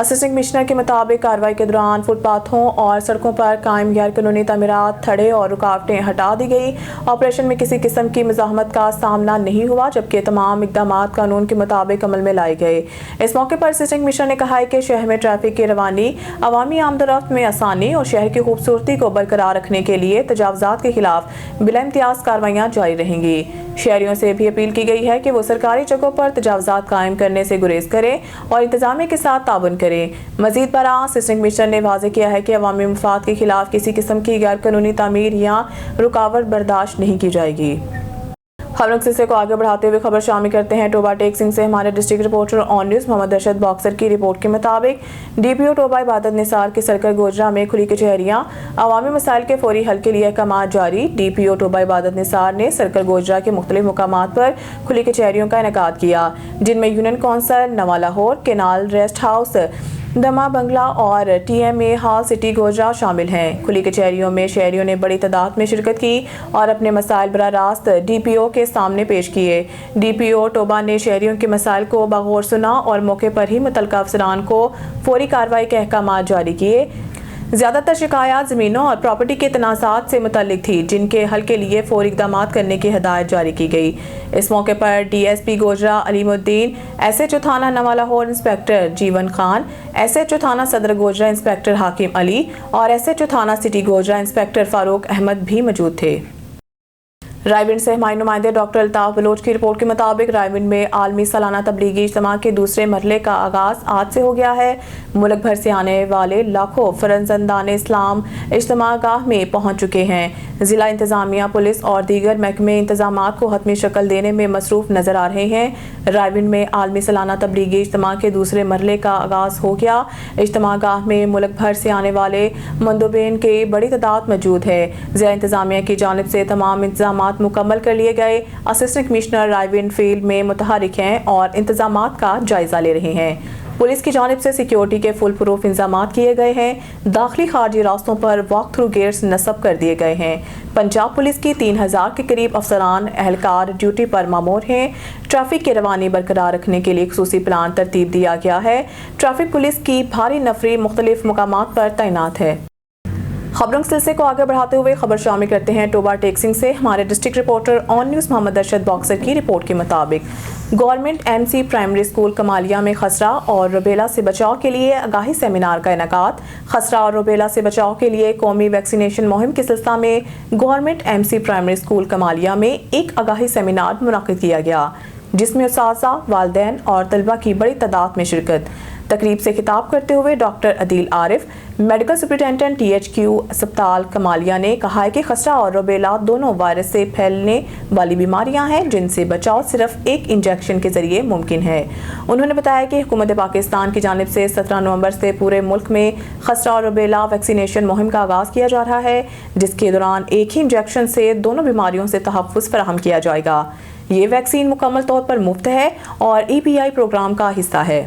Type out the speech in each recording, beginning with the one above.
Assistant commissioner کے مطابق کارروائی کے دوران فٹ پاتھوں اور سڑکوں پر قائم غیر قانونی تعمیرات، تھڑے اور رکاوٹیں ہٹا دی گئی۔ آپریشن میں کسی قسم کی مزاحمت کا سامنا نہیں ہوا، جبکہ تمام اقدامات قانون کے مطابق عمل میں لائے گئے۔ اس موقع پر اسسٹنٹ کمشنر نے کہا کہ شہر میں ٹریفک کی روانی، عوامی آمد و رفت میں آسانی اور شہر کی خوبصورتی کو برقرار رکھنے کے لیے تجاوزات کے خلاف بلا امتیاز کارروائیاں جاری رہیں گی۔ شہریوں سے بھی اپیل کی گئی ہے کہ وہ سرکاری جگہوں پر تجاوزات قائم کرنے سے گریز کریں اور انتظامیہ کے ساتھ تعاون کریں۔ مزید برآں اسسٹنٹ کمشنر نے واضح کیا ہے کہ عوامی مفاد کے خلاف کسی قسم کی غیر قانونی تعمیر یا رکاوٹ برداشت نہیں کی جائے گی۔ خبروں کے سلسلے کو آگے بڑھاتے ہوئے خبر شامل کرتے ہیں ٹوبہ ٹیکسنگ سے۔ ہمارے district reporter on news Muhammad Arshad boxer کی رپورٹ کے مطابق ڈی پی او ٹوبہ عبادت نثار کے سرکل گوجرا میں کھلی کچہریاں، عوامی مسائل کے فوری حل کے لیے احکامات جاری۔ ڈی پی او ٹوبہ عبادت نثار نے سرکل گوجرا کے مختلف مقامات پر کھلی کچہریوں کا انعقاد کیا، جن میں یونین کونسل نواں لاہور، کینال ریسٹ ہاؤس دما بنگلہ اور ٹی ایم اے ہال سٹی گوجرا شامل ہیں۔ کھلی کچہریوں میں شہریوں نے بڑی تعداد میں شرکت کی اور اپنے مسائل براہ راست ڈی پی او کے سامنے پیش کیے۔ ڈی پی او ٹوبہ نے شہریوں کے مسائل کو بغور سنا اور موقع پر ہی متعلقہ افسران کو فوری کارروائی کے احکامات جاری کیے۔ زیادہ تر شکایات زمینوں اور پراپرٹی کے تنازعات سے متعلق تھی، جن کے حل کے لیے فوری اقدامات کرنے کی ہدایت جاری کی گئی۔ اس موقع پر ڈی ایس پی گوجرا علیم الدین، ایس ایچ او تھانہ نواں لاہور انسپکٹر جیون خان، ایس ایچ او تھانہ صدر گوجرا انسپکٹر حاکم علی اور ایس ایچ او تھانہ سٹی گوجرا انسپکٹر فاروق احمد بھی موجود تھے۔ رائے ونڈ سے ہمارے نمائندے ڈاکٹر الطاف بلوچ کی رپورٹ کے مطابق رائے ونڈ میں عالمی سالانہ تبلیغی اجتماع کے دوسرے مرحلے کا آغاز آج سے ہو گیا ہے۔ ملک بھر سے آنے والے لاکھوں فرزندان اسلام اجتماع گاہ میں پہنچ چکے ہیں۔ ضلع انتظامیہ، پولیس اور دیگر محکمے انتظامات کو حتمی شکل دینے میں مصروف نظر آ رہے ہیں۔ رائے ونڈ میں عالمی سالانہ تبلیغی اجتماع کے دوسرے مرحلے کا آغاز ہو گیا۔ اجتماع گاہ میں ملک بھر سے آنے والے مندوبین کی بڑی تعداد موجود ہے۔ ضلع انتظامیہ کی جانب سے تمام انتظامات مکمل کر لیے گئے۔ اسسٹنٹ کمشنر رائے ونڈ فیلڈ میں متحرک ہیں اور انتظامات کا جائزہ لے رہے ہیں۔ پولیس کی جانب سے سیکیورٹی کے فل پروف انتظامات کیے گئے ہیں۔ داخلی خارجی راستوں پر واک تھرو گیٹس نصب کر دیے گئے ہیں۔ پنجاب پولیس کی 3000 کے قریب افسران اہلکار ڈیوٹی پر مامور ہیں۔ ٹریفک کی روانی برقرار رکھنے کے لیے خصوصی پلان ترتیب دیا گیا ہے۔ ٹریفک پولیس کی بھاری نفری مختلف مقامات پر تعینات ہے۔ خبروں کے سلسلے کو آگے بڑھاتے ہوئے خبر شامل کرتے ہیں ٹوبہ ٹیکسنگ سے۔ ہمارے district reporter on news Muhammad Arshad boxer کی رپورٹ کے مطابق government M C primary school Kamalia میں خسرہ اور روبیلا سے بچاؤ کے لیے آگاہی سیمینار کا انعقاد۔ خسرہ اور روبیلا سے بچاؤ کے لیے قومی ویکسینیشن مہم کے سلسلہ میں government M C primary school Kamalia میں ایک آگاہی سیمینار منعقد کیا گیا، جس میں اساتذہ، والدین اور طلبہ کی بڑی تعداد میں شرکت۔ تقریب سے خطاب کرتے ہوئے doctor Adeel Arif, medical superintendent T H Q اسپتال کمالیہ نے کہا ہے کہ خسرہ اور روبیلا دونوں وائرس سے پھیلنے والی بیماریاں ہیں، جن سے بچاؤ صرف ایک انجیکشن کے ذریعے ممکن ہے۔ انہوں نے بتایا کہ حکومت پاکستان کی جانب سے 17 نومبر سے پورے ملک میں خسرہ اور روبیلا ویکسینیشن مہم کا آغاز کیا جا رہا ہے، جس کے دوران ایک ہی انجیکشن سے دونوں بیماریوں سے تحفظ فراہم کیا جائے گا۔ یہ ویکسین مکمل طور پر مفت ہے اور ای پی آئی پروگرام کا حصہ ہے۔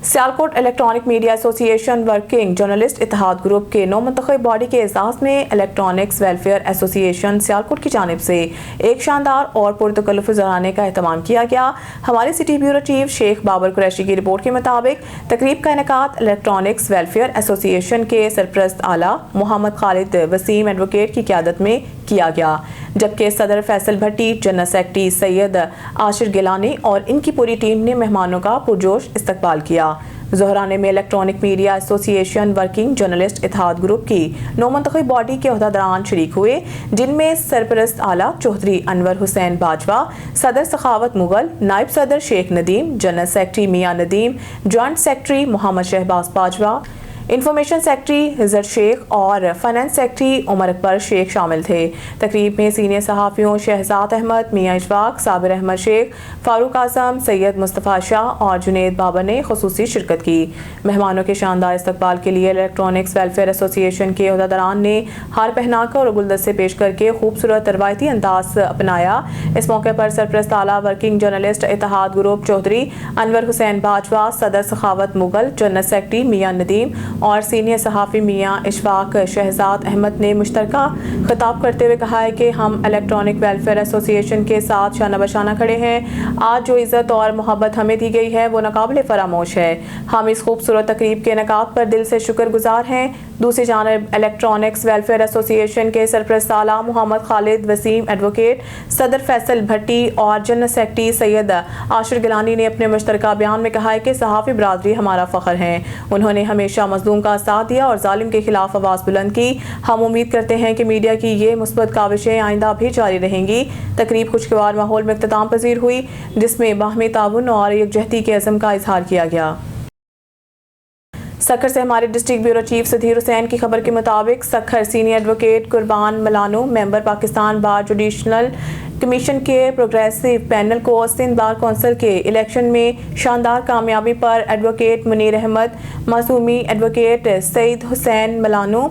سیالکوٹ الیکٹرانک میڈیا ایسوسی ایشن ورکنگ جرنلسٹ اتحاد گروپ کے نو منتخب باڈی کے اعزاز میں الیکٹرانکس ویلفیئر ایسوسی ایشن سیالکوٹ کی جانب سے ایک شاندار اور پرتکلف اجرانے کا اہتمام کیا گیا۔ ہمارے سٹی بیورو چیف شیخ بابر قریشی کی رپورٹ کے مطابق تقریب کا انعقاد الیکٹرانکس ویلفیئر ایسوسی ایشن کے سرپرست اعلیٰ محمد خالد وسیم ایڈوکیٹ کی قیادت میں کیا گیا، جبکہ صدر فیصل بھٹی، جنرل سیکرٹری سید عاشر گیلانی اور ان کی پوری ٹیم نے مہمانوں کا پرجوش استقبال کیا۔ ظہرانے میں الیکٹرانک میڈیا ایسوسی ایشن ورکنگ جرنلسٹ اتحاد گروپ کی نو منتخب باڈی کے عہدیداران شریک ہوئے، جن میں سرپرست اعلیٰ چوہدری انور حسین باجوہ، صدر سخاوت مغل، نائب صدر شیخ ندیم، جنرل سیکرٹری میاں ندیم، جوائنٹ سیکرٹری محمد شہباز باجوہ، انفارمیشن سیکرٹری عزت شیخ اور فائنانس سیکرٹری عمر اکبر شیخ شامل تھے۔ تقریب میں سینئر صحافیوں شہزاد احمد، میاں اشفاق، صابر احمد شیخ، فاروق اعظم، سید مصطفیٰ شاہ اور جنید بابر نے خصوصی شرکت کی۔ مہمانوں کے شاندار استقبال کے لیے الیکٹرانکس ویلفیئر ایسوسی ایشن کے عہدیداران نے ہار پہنا کر اور گلدستے پیش کر کے خوبصورت روایتی انداز اپنایا۔ اس موقع پر سرپرست اعلیٰ ورکنگ جرنلسٹ اتحاد گروپ چوہدری انور حسین باجوہ، صدر سخاوت مغل، جنرل سیکرٹری میاں ندیم اور سینئر صحافی میاں اشفاق شہزاد احمد نے مشترکہ خطاب کرتے ہوئے کہا ہے کہ ہم الیکٹرانک ویلفیئر ایسوسی ایشن کے ساتھ شانہ بشانہ کھڑے ہیں۔ آج جو عزت اور محبت ہمیں دی گئی ہے وہ ناقابل فراموش ہے۔ ہم اس خوبصورت تقریب کے انعقاد پر دل سے شکر گزار ہیں۔ دوسری جانب الیکٹرانکس ویلفیئر ایسوسی ایشن کے سرپرست اعلیٰ محمد خالد وسیم ایڈوکیٹ، صدر فیصل بھٹی اور جنرل سیکرٹری سید عاشر گیلانی نے اپنے مشترکہ بیان میں کہا ہے کہ صحافی برادری ہمارا فخر ہے۔ انہوں نے ہمیشہ مظلوم کا ساتھ دیا اور ظالم کے خلاف آواز بلند کی۔ ہم امید کرتے ہیں کہ میڈیا کی یہ مثبت کاوشیں آئندہ بھی جاری رہیں گی۔ تقریب خوشگوار ماحول میں اختتام پذیر ہوئی، جس میں باہمی تعاون اور یکجہتی کے عزم کا اظہار کیا گیا۔ سکھر سے ہمارے ڈسٹرکٹ بیورو چیف سدھیر حسین کی خبر کے مطابق سکھر سینئر ایڈوکیٹ قربان ملانو ممبر پاکستان بار جوڈیشنل کمیشن کے پروگریسو پینل کو سندھ بار کونسل کے الیکشن میں شاندار کامیابی پر ایڈوکیٹ منیر احمد معصومی، ایڈوکیٹ سعید حسین ملانو،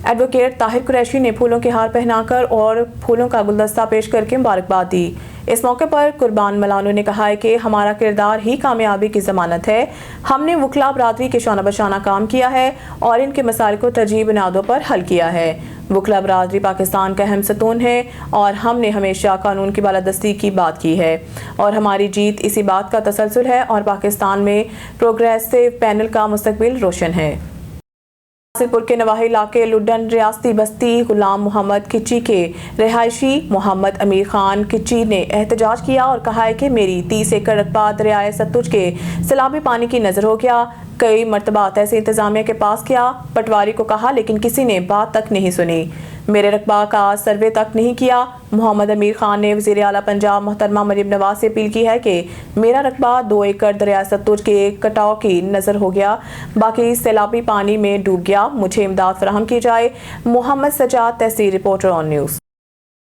ایڈوکیٹ طاہر قریشی نے پھولوں کے ہار پہنا کر اور پھولوں کا گلدستہ پیش کر کے مبارکباد دی۔ اس موقع پر قربان ملانو نے کہا ہے کہ ہمارا کردار ہی کامیابی کی ضمانت ہے۔ ہم نے وکلاء برادری کے شانہ بشانہ کام کیا ہے اور ان کے مسائل کو ترجیحی بنیادوں پر حل کیا ہے۔ وکلاء برادری پاکستان کا اہم ستون ہے اور ہم نے ہمیشہ قانون کی بالادستی کی بات کی ہے اور ہماری جیت اسی بات کا تسلسل ہے اور پاکستان میں پروگریسو پینل کا مستقبل روشن ہے۔ حاصل پور کے نواحی علاقے لڈن ریاستی بستی غلام محمد کچی کے رہائشی محمد امیر خان کچی نے احتجاج کیا اور کہا ہے کہ میری 30 ایکڑ رقبہ دریائے ستلج کے سیلابی پانی کی نظر ہو گیا۔ کئی مرتبہ تحصیل انتظامیہ کے پاس کیا، پٹواری کو کہا لیکن کسی نے بات تک نہیں سنی، میرے رقبہ کا سروے تک نہیں کیا۔ محمد امیر خان نے وزیر اعلیٰ پنجاب محترمہ مریم نواز سے اپیل کی ہے کہ میرا رقبہ 2 ایکڑ دریائے ستلج کے کٹاؤ کی نظر ہو گیا، باقی سیلابی پانی میں ڈوب گیا، مجھے امداد فراہم کی جائے۔ محمد سجاد، تحصیل رپورٹر آن نیوز۔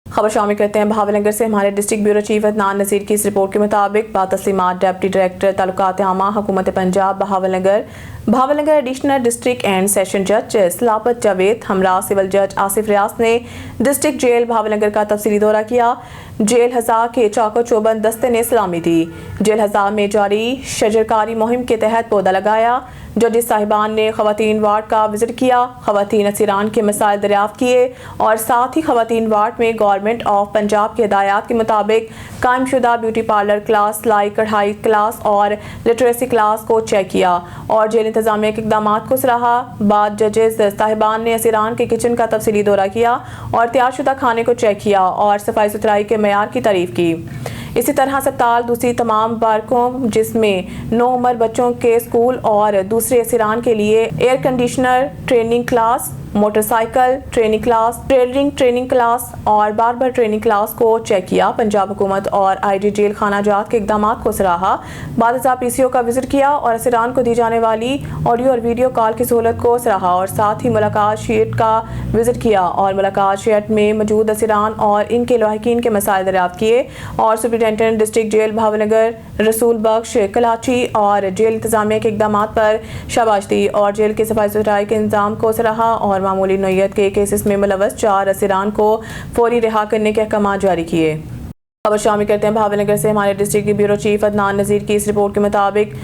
خبر شامل کرتے ہیں بہاولنگر سے ہمارے district bureau chief Adnan Nazir کی اس رپورٹ کے مطابق باتسلیمات ڈپٹی ڈائریکٹر تعلقات عامہ حکومت Punjab Bahawalnagar additional district and session جج سلاپت جاوید ہمراہ سول جج آصف ریاض نے ڈسٹرکٹ جیل بہاولنگر کا تفصیلی دورہ کیا۔ جیل ہزار کے چاقو چوبند دستے نے سلامی دی۔ جیل ہزار میں جاری شجرکاری مہم کے تحت پودا لگایا۔ ججز صاحبان نے خواتین وارڈ کا وزٹ کیا، خواتین اسیران کے مسائل دریافت کیے اور ساتھ ہی خواتین وارڈ میں گورنمنٹ آف پنجاب کے ہدایات کے مطابق قائم شدہ بیوٹی پارلر کلاس، سلائی کڑھائی کلاس اور لٹریسی کلاس کو چیک کیا اور جیل انتظامیہ کے اقدامات کو سراہا۔ بعد ججز صاحبان نے اسیران کے کچن کا تفصیلی دورہ کیا اور تیار شدہ کھانے کو چیک کیا اور صفائی ستھرائی کے معیار کی تعریف کی۔ اسی طرح ہسپتال، دوسری تمام بارکوں جس میں 9 عمر بچوں کے اسکول اور دوسرے اسیران کے لیے air conditioner training class, motor cycle training class, tailoring training class اور باربر ٹریننگ کلاس کو چیک کیا۔ پنجاب حکومت اور آئی جی جیل خانہ جات کے اقدامات کو سراہا۔ بعد ازاں پی سی او کا وزٹ کیا اور اسیران کو دی جانے والی آڈیو اور ویڈیو کال کی سہولت کو سراہا اور ساتھ ہی ملاقات شیٹ کا وزٹ کیا اور ملاقات شیٹ میں موجود اسیران اور ان کے لاحقین کے مسائل دریافت کیے اور سپرنٹینڈنٹ ڈسٹرکٹ جیل بہاولنگر رسول بخش کلاچی اور جیل انتظامیہ کے اقدامات پر شاباش دی اور جیل کی صفائی ستھرائی کے انتظام کو سراہا اور معمولی نوعیت کے کیسز میں ملوث 4 اسیران کو فوری رہا کرنے کے احکامات جاری کیے۔ خبر شامل کرتے ہیں بہاولنگر سے ہمارے ڈسٹرکٹ کی بیورو چیف عدنان نذیر کی اس رپورٹ کے مطابق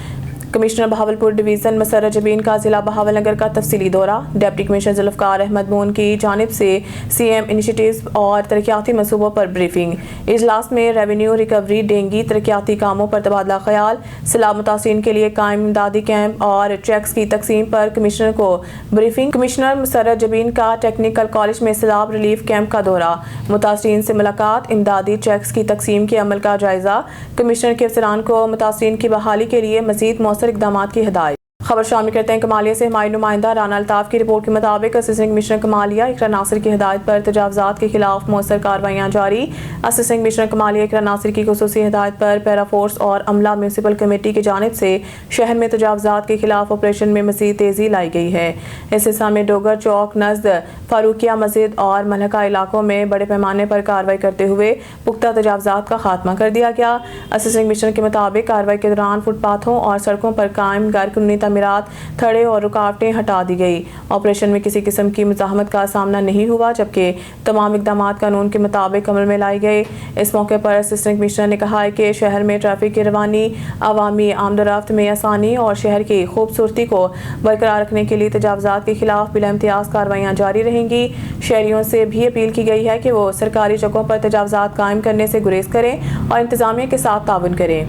کمشنر بہاولپور ڈویژن مسرت جبین کا ضلع بہاولنگر کا تفصیلی دورہ۔ ڈپٹی کمشنر ذوالفقار احمد مون کی جانب سے سی ایم انیشیٹیوز اور ترقیاتی منصوبوں پر بریفنگ۔ اجلاس میں ریونیو ریکوری، ڈینگی، ترقیاتی کاموں پر تبادلہ خیال، سیلاب متاثرین کے لیے قائم امدادی کیمپ اور چیکس کی تقسیم پر کمشنر کو بریفنگ۔ کمشنر مسرت جبین کا ٹیکنیکل کالج میں سیلاب ریلیف کیمپ کا دورہ، متاثرین سے ملاقات، امدادی چیکس کی تقسیم کے عمل کا جائزہ۔ کمشنر کے افسران کو متاثرین کی بحالی کے لیے مزید مؤثر اقدامات کی ہدایت۔ خبر شامل کرتے ہیں کمالیہ سے ہماری نمائندہ رانا الطاف کی رپورٹ کے مطابق اسسٹنٹ کمشنر کمالیہ اقرا ناصر کی ہدایت پر تجاوزات کے خلاف مؤثر کارروائیاں جاری۔ اسسٹنٹ کمشنر کمالیہ اقرا ناصر کی خصوصی ہدایت پر پیرا فورس اور عملہ میونسپل کمیٹی کی جانب سے شہر میں تجاوزات کے خلاف آپریشن میں مزید تیزی لائی گئی ہے۔ اس سلسلہ میں ڈوگر چوک نزد فاروقیہ مسجد اور ملحقہ علاقوں میں بڑے پیمانے پر کارروائی کرتے ہوئے پختہ تجاوزات کا خاتمہ کر دیا گیا۔ اسسٹنٹ کمشنر کے مطابق کارروائی کے دوران فٹ پاتھوں اور سڑکوں پر قائم غیر قانونی تعمیرات تھڑے اور رکاوٹیں ہٹا دی گئی۔ آپریشن میں کسی قسم کی مزاحمت کا سامنا نہیں ہوا، جبکہ تمام اقدامات قانون کے مطابق عمل میں لائے گئے۔ اس موقع پر اسسٹنٹ کمشنر نے کہا کہ شہر میں ٹریفک کی روانی، عوامی آمد و رفت میں آسانی اور شہر کی خوبصورتی کو برقرار رکھنے کے لیے تجاوزات کے خلاف بلا امتیاز کارروائیاں جاری رہیں گی۔ شہریوں سے بھی اپیل کی گئی ہے کہ وہ سرکاری جگہوں پر تجاوزات قائم کرنے سے گریز کریں اور انتظامیہ کے ساتھ تعاون کریں۔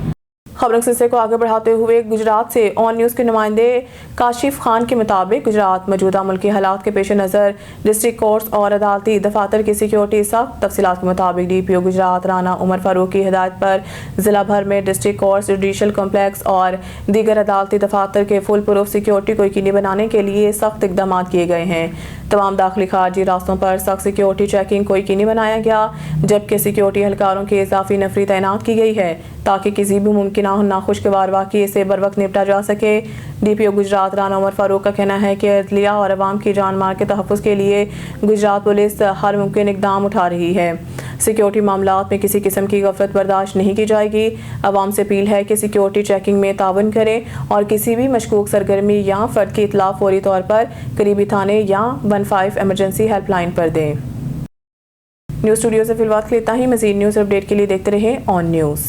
خبروں کے سلسلے کو آگے بڑھاتے ہوئے گجرات سے آن نیوز کے نمائندے کاشف خان کے مطابق گجرات موجودہ ملکی حالات کے پیش نظر ڈسٹرکٹ کورٹس اور عدالتی دفاتر کی سیکیورٹی سخت۔ تفصیلات کے مطابق ڈی پی او گجرات رانا عمر فاروق کی ہدایت پر ضلع بھر میں ڈسٹرکٹ کورٹس، جوڈیشل کمپلیکس اور دیگر عدالتی دفاتر کے فل پروف سیکیورٹی کو یقینی بنانے کے لیے سخت اقدامات کیے گئے ہیں۔ تمام داخلی خارجی راستوں پر سخت سیکیورٹی چیکنگ کو یقینی بنایا گیا، جبکہ سیکیورٹی اہلکاروں کی اضافی نفری تعینات کی گئی ہے تاکہ کسی بھی ممکنہ ناخوشگوار واقعے سے بروقت نپٹا جا سکے۔ ڈی پی او گجرات رانا عمر فاروق کا کہنا ہے کہ عدلیہ اور عوام کی جان مال کے تحفظ کے لیے گجرات پولیس ہر ممکن اقدام اٹھا رہی ہے۔ سیکیورٹی معاملات میں کسی قسم کی غفلت برداشت نہیں کی جائے گی۔ عوام سے اپیل ہے کہ سیکیورٹی چیکنگ میں تعاون کریں اور کسی بھی مشکوک سرگرمی یا فرد کی اطلاع فوری طور پر قریبی تھانے یا 15 ایمرجنسی ہیلپ لائن پر دیں۔ نیوز اسٹوڈیو سے فی الوقت اتنا ہی۔ مزید نیوز اپڈیٹ کے لیے دیکھتے رہیں آن نیوز۔